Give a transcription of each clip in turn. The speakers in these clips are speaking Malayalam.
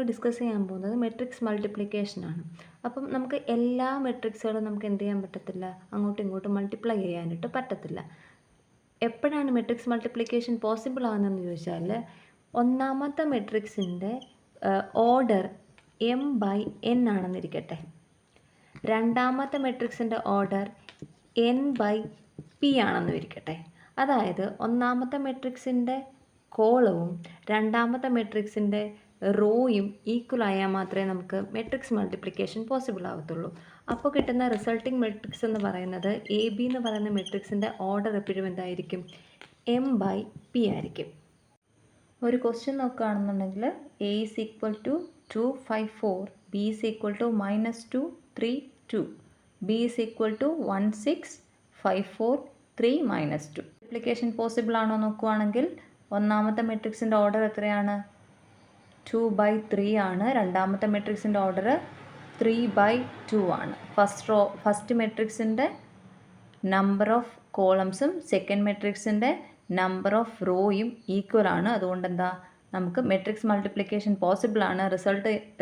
നമ്മൾ ഡിസ്കസ് ചെയ്യാൻ പോകുന്നത് മെട്രിക്സ് മൾട്ടിപ്ലിക്കേഷനാണ്. അപ്പം നമുക്ക് എല്ലാ മെട്രിക്സുകളും നമുക്ക് എന്ത് ചെയ്യാൻ പറ്റത്തില്ല, അങ്ങോട്ടും ഇങ്ങോട്ടും മൾട്ടിപ്ലൈ ചെയ്യാനായിട്ട് പറ്റത്തില്ല. എപ്പോഴാണ് മെട്രിക്സ് മൾട്ടിപ്ലിക്കേഷൻ പോസിബിൾ ആകുന്നതെന്ന് ചോദിച്ചാൽ, ഒന്നാമത്തെ മെട്രിക്സിൻ്റെ ഓർഡർ m/n ആണെന്നിരിക്കട്ടെ, രണ്ടാമത്തെ മെട്രിക്സിൻ്റെ ഓർഡർ n/p ആണെന്ന് ഇരിക്കട്ടെ. അതായത് ഒന്നാമത്തെ മെട്രിക്സിൻ്റെ കോളവും രണ്ടാമത്തെ മെട്രിക്സിൻ്റെ റോയും ഈക്വൽ ആയാൽ മാത്രമേ നമുക്ക് മെട്രിക്സ് മൾട്ടിപ്ലിക്കേഷൻ പോസിബിൾ ആകത്തുള്ളൂ. അപ്പോൾ കിട്ടുന്ന റിസൾട്ടിങ് മെട്രിക്സ് എന്ന് പറയുന്നത് AB എന്ന് പറയുന്ന മെട്രിക്സിൻ്റെ ഓർഡർ എപ്പോഴും എന്തായിരിക്കും, m/p ആയിരിക്കും. ഒരു ക്വസ്റ്റ്യൻ നോക്കുകയാണെന്നുണ്ടെങ്കിൽ A is equal to 2, 5, 4, B is equal to -2, 3, 2, B is equal to 1, 6, 5, 4, 3, -2. Multiplication possible ആണോ നോക്കുകയാണെങ്കിൽ ഒന്നാമത്തെ മെട്രിക്സിൻ്റെ ഓർഡർ എത്രയാണ്, 2/3 ആണ്. രണ്ടാമത്തെ മെട്രിക്സിൻ്റെ ഓർഡർ 3/2 ആണ്. ഫസ്റ്റ് മെട്രിക്സിൻ്റെ നമ്പർ ഓഫ് കോളംസും സെക്കൻഡ് മെട്രിക്സിൻ്റെ നമ്പർ ഓഫ് റോയും ഈക്വൽ ആണ്. അതുകൊണ്ട് എന്താ, നമുക്ക് മെട്രിക്സ് മൾട്ടിപ്ലിക്കേഷൻ പോസിബിൾ ആണ്.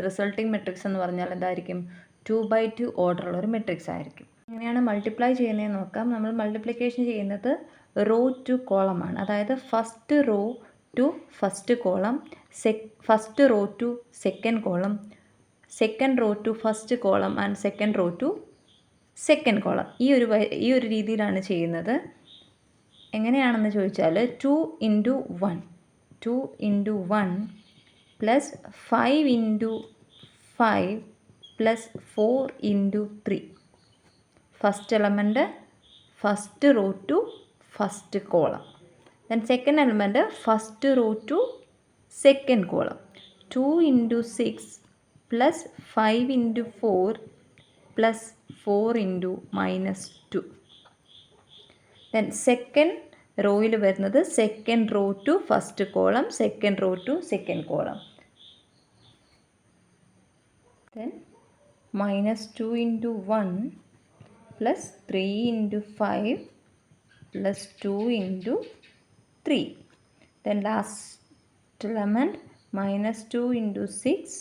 റിസൾട്ടിങ് മെട്രിക്സ് എന്ന് പറഞ്ഞാൽ എന്തായിരിക്കും, 2/2 ഓർഡറുള്ള ഒരു മെട്രിക്സ് ആയിരിക്കും. എങ്ങനെയാണ് മൾട്ടിപ്ലൈ ചെയ്യുന്നതെന്ന് നോക്കാം. നമ്മൾ മൾട്ടിപ്ലിക്കേഷൻ ചെയ്യുന്നത് റോ ടു കോളമാണ്. അതായത് first row to first column, first row to second column, second row to first column and second row to second column. ഈ ഒരു രീതിയിലാണ് ചെയ്യുന്നത്. എങ്ങനെയാണെന്ന് ചോദിച്ചാൽ 2 × 1 2 × 1 plus 5 × 5 plus 4 × 3. First element first row to first column. Then second element first row to second column. 2 × 6 plus 5 × 4 plus 4 × -2. Then second റോയിൽ വരുന്നത് second row to first column, second row to second column. Then -2 × 1 plus 3 × 5 plus 2 × 3. Then last element -2 × 6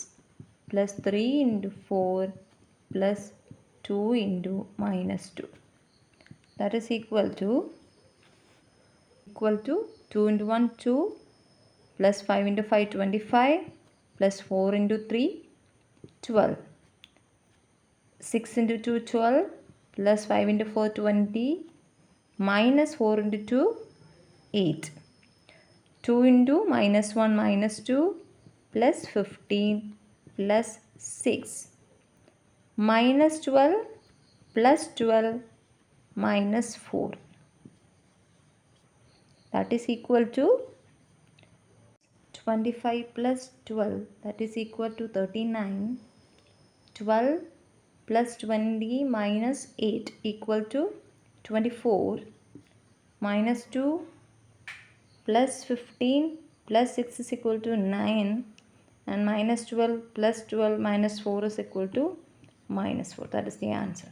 plus 3 × 4 plus 2 × -2. That is equal to 2 × 1 2 plus 5 × 5 25 plus 4 × 3 12. 6 × 2 12 plus 5 × 4 20 minus 4 × 2 8. 2 × -1 -2 plus 15 plus 6 -12 plus 12 minus 4. That is equal to 25 plus 12, that is equal to 39. 12 plus 20 minus 8 equal to 24. Minus 2 plus 15 plus 6 is equal to 9, and minus 12 plus 12 minus 4 is equal to -4. That is the answer.